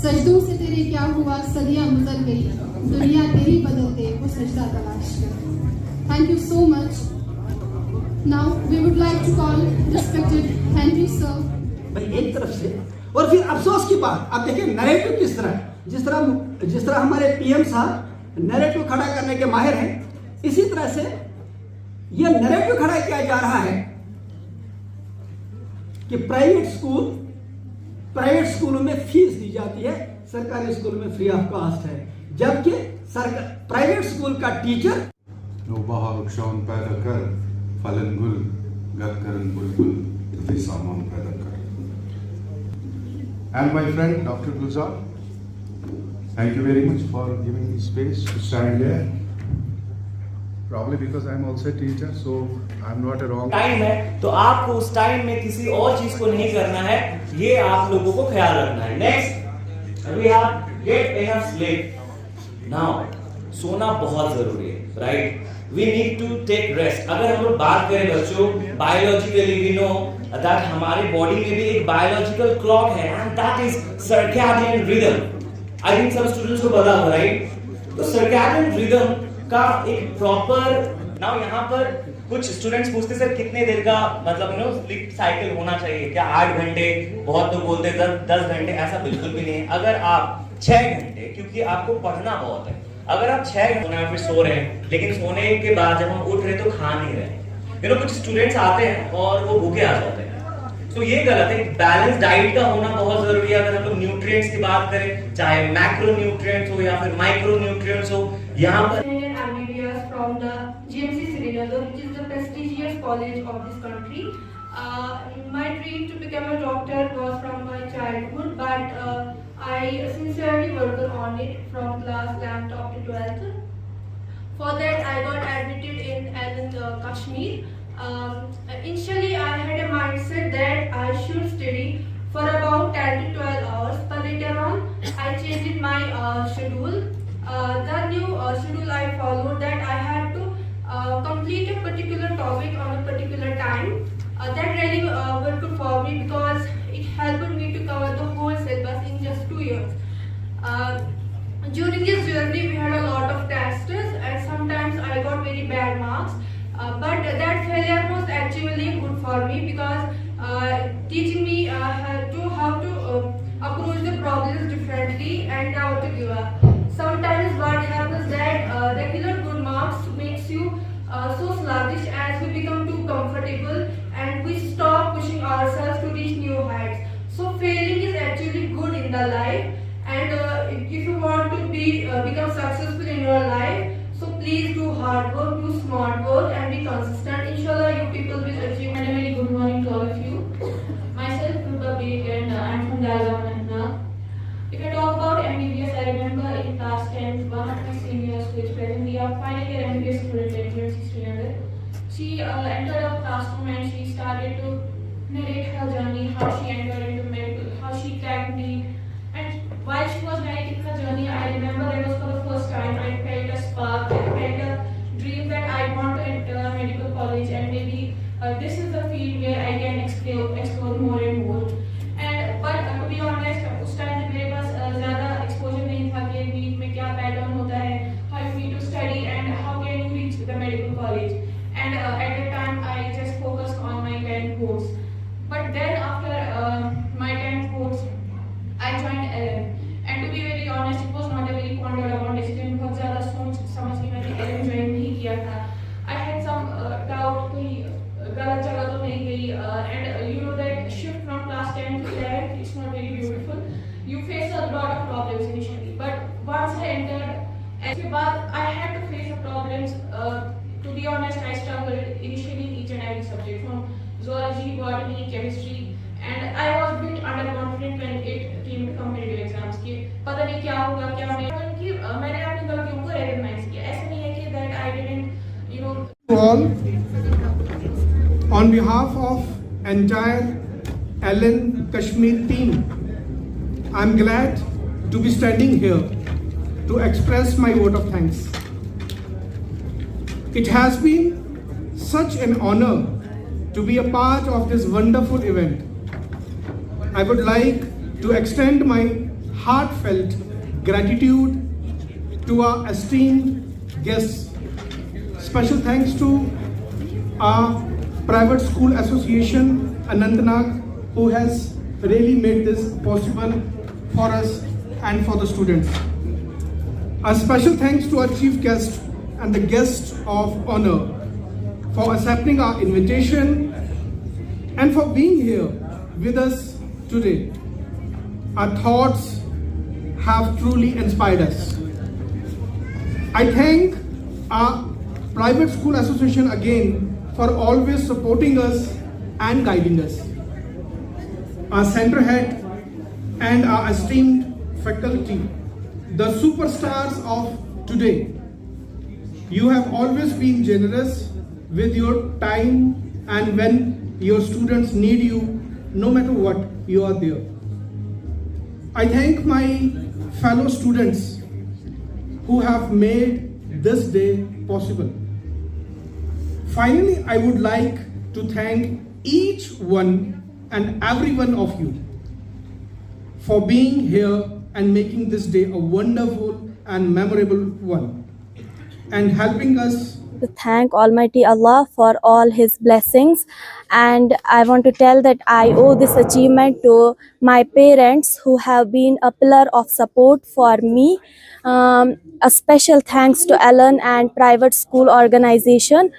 सजदों से तेरे क्या हुआ, सदियां गुजर गई, दुनिया तेरी बदल दे वो सजदा तलाश कर. Thank you so much. Now we would like to call respected Henry sir. भाई एक तरफ से और फिर अफसोस की बात, अब देखिए नैरेटिव किस तरह है. जिस तरह हमारे पीएम साहब नैरेटिव खड़ा करने के माहिर हैं, इसी तरह से यह नैरेटिव खड़ा किया जा रहा है कि प्राइवेट स्कूलों में फीस दी जाती है, सरकारी स्कूल में फ्री ऑफ कॉस्ट है, जबकि प्राइवेट स्कूल का टीचर Bahar şan पैदा कर, फलन गुल, गर करन बुलबुल, इतने सामान पैदा कर. And my friend Dr. Gulzar, thank you very much for giving me space to stand here. Probably because I'm also a teacher, so I'm not a wrong. Time है तो आपको उस टाइम में किसी और चीज को नहीं करना है, ये आप लोगों को ख्याल रखना है. Next we have get enough sleep. Now सोना बहुत जरूरी है, right? We need to take rest. अगर हम लोग बात करें बच्चों, बायोलॉजिकली वी नो दैट हमारे बॉडी में भी एक बायोलॉजिकल क्लॉक है and that is circadian rhythm. I think सब स्टूडेंट्स को पता होगा, राइट? तो सर्कैडियन रिदम का एक प्रॉपर, नाउ यहाँ पर कुछ स्टूडेंट्स पूछते सर कितने देर का मतलब स्लीप साइकिल होना चाहिए, क्या 8 घंटे, बहुत लोग बोलते हैं 10 घंटे. ऐसा बिल्कुल भी नहीं है. अगर आप 6 घंटे, क्योंकि आपको पढ़ना बहुत है, अगर आप 6 घंटे फिर सो रहे हैं, लेकिन सोने के बाद जब हम उठ रहे तो खा नहीं रहे. कुछ स्टूडेंट्स आते हैं और वो भूखे आ जाते हैं, तो ये गलत है. बैलेंस डाइट का होना बहुत जरूरी है. अगर हम लोग न्यूट्रिएंट्स की बात करें, चाहे मैक्रो न्यूट्रिएंट्स हो या फिर माइक्रो न्यूट्रिएंट्स हो, यहाँ पर from the GMC Srinagar, which is the prestigious college of this country. My dream to become a doctor was from my childhood, but I sincerely worked on it from class 11th up to 12th. For that, I got admitted in Allen, Kashmir. Initially, I had a mindset that I should study for about 10 to 12 hours, but later on, I changed my schedule. The new schedule I followed, that I had to complete a particular topic on a particular time. That really worked good for me because it helped me to cover the whole syllabus in just 2 years. During this journey, we had a lot of tests and sometimes I got very bad marks. But that failure was actually good for me because teaching me how to approach the problems differently and how to give up. Sometimes what happens that regular good marks makes you so sluggish as we become too comfortable and we stop pushing ourselves to reach new heights. So failing is actually good in the life, and if you want to become successful in your life, so please do hard work, do smart work and be consistent. Inshallah you people will achieve. And a very good morning to all of you. Myself Rupa Beg and I'm from Jalgaon. If I talk about MBBS, I remember in class 10th, one of my seniors who is present, we are final year MBBS student at GMC Srinagar. She entered our classroom and she started to narrate her journey, how she entered into medical, how she cracked NEET. And while she was narrating her journey, I remember it was for the first time I felt a spark, I felt a dream that I want to enter a medical college and maybe this is the field where I can explore more and more. But to be honest, उस time पे मेरे पास ज़्यादा exposure नहीं था कि NEET में क्या pattern होता है, how you need to study and how can you reach the medical college. And at that time, I just focused on my 10th course. But then after my 10th course, I joined LM. And to be very honest, it was not a very pondered about decision. बहुत ज़्यादा सोच समझ के मैंने LM join नहीं किया था. I had some doubt कहीं गलत जगह तो नहीं गई. And you know that shift from class 10 to 11, it's not very beautiful. You face a lot of problems initially, but once I entered, उसके बाद I had to face the problems. To be honest, I struggled initially in each and every subject, from zoology, botany, chemistry, and I was a bit underconfident when it came to competitive exams. कि पता नहीं क्या होगा क्या नहीं. कि मैंने अपनी गलतियों को recognize किया. ऐसा नहीं है कि that I didn't, all, on behalf of entire Allen Kashmir team, I'm glad to be standing here to express my vote of thanks. It has been such an honor to be a part of this wonderful event. I would like to extend my heartfelt gratitude to our esteemed guests. Special thanks to our private school association, Anantnag, who has really made this possible for us and for the students. A special thanks to our chief guest and the guests of honor for accepting our invitation and for being here with us today. Our thoughts have truly inspired us. I thank our private school association again for always supporting us and guiding us. Our center head and our esteemed faculty, the superstars of today. You have always been generous with your time, and when your students need you, no matter what, you are there. I thank my fellow students who have made this day possible. Finally, I would like to thank each one and every one of you for being here and making this day a wonderful and memorable one, and helping us to thank Almighty Allah for all His blessings, and I want to tell that I owe this achievement to my parents who have been a pillar of support for me. A special thanks to Ellen and private school organization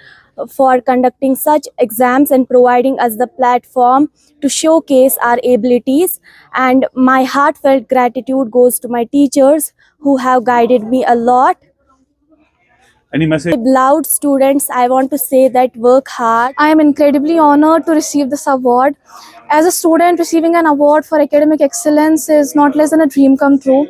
for conducting such exams and providing us the platform to showcase our abilities, and my heartfelt gratitude goes to my teachers who have guided me a lot. Any message? Beloved students, I want to say that work hard. I am incredibly honored to receive this award. As a student, receiving an award for academic excellence is not less than a dream come true.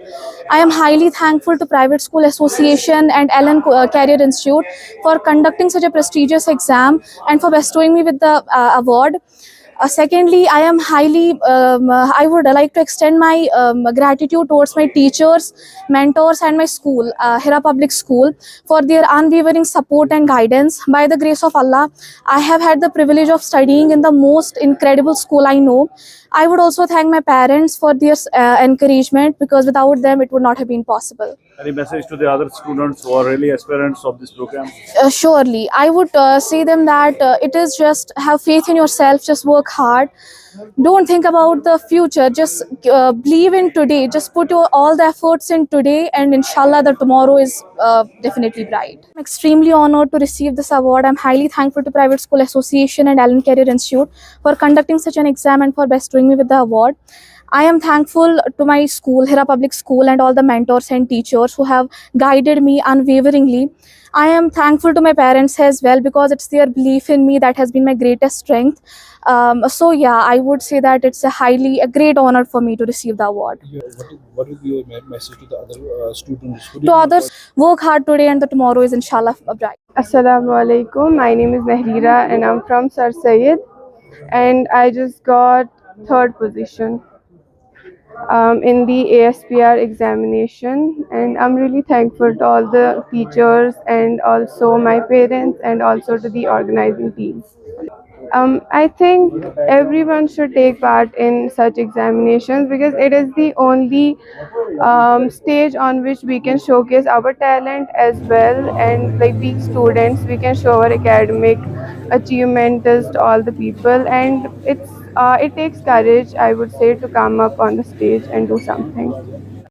I am highly thankful to Private School Association and Allen Career Institute for conducting such a prestigious exam and for bestowing me with the award. Secondly, I would like to extend my gratitude towards my teachers, mentors and my school, Hira Public School, for their unwavering support and guidance. By the grace of Allah, I have had the privilege of studying in the most incredible school I know. I would also thank my parents for their encouragement, because without them it would not have been possible. Any message to the other students who are really aspirants of this program? Surely, I would say them that it is just have faith in yourself, just work hard. Don't think about the future, just believe in today, just put all the efforts in today, and inshallah the tomorrow is definitely bright. I'm extremely honored to receive this award. I'm highly thankful to Private School Association and Allen Career Institute for conducting such an exam and for bestowing me with the award. I am thankful to my school, Hira Public School, and all the mentors and teachers who have guided me unwaveringly. I am thankful to my parents as well, because it's their belief in me that has been my greatest strength. So yeah, I would say that it's a great honor for me to receive the award. What would be your message to the other students? To others, work hard today and the tomorrow is inshallah bright. Assalamu alaikum. My name is Nahrira and I'm from Sir Syed, and I just got 3rd position in the ASPR examination, and I'm really thankful to all the teachers and also my parents and also to the organizing teams. I think everyone should take part in such examinations, because it is the only stage on which we can showcase our talent as well, and like being students we can show our academic achievements to all the people, and it takes courage, I would say, to come up on the stage and do something.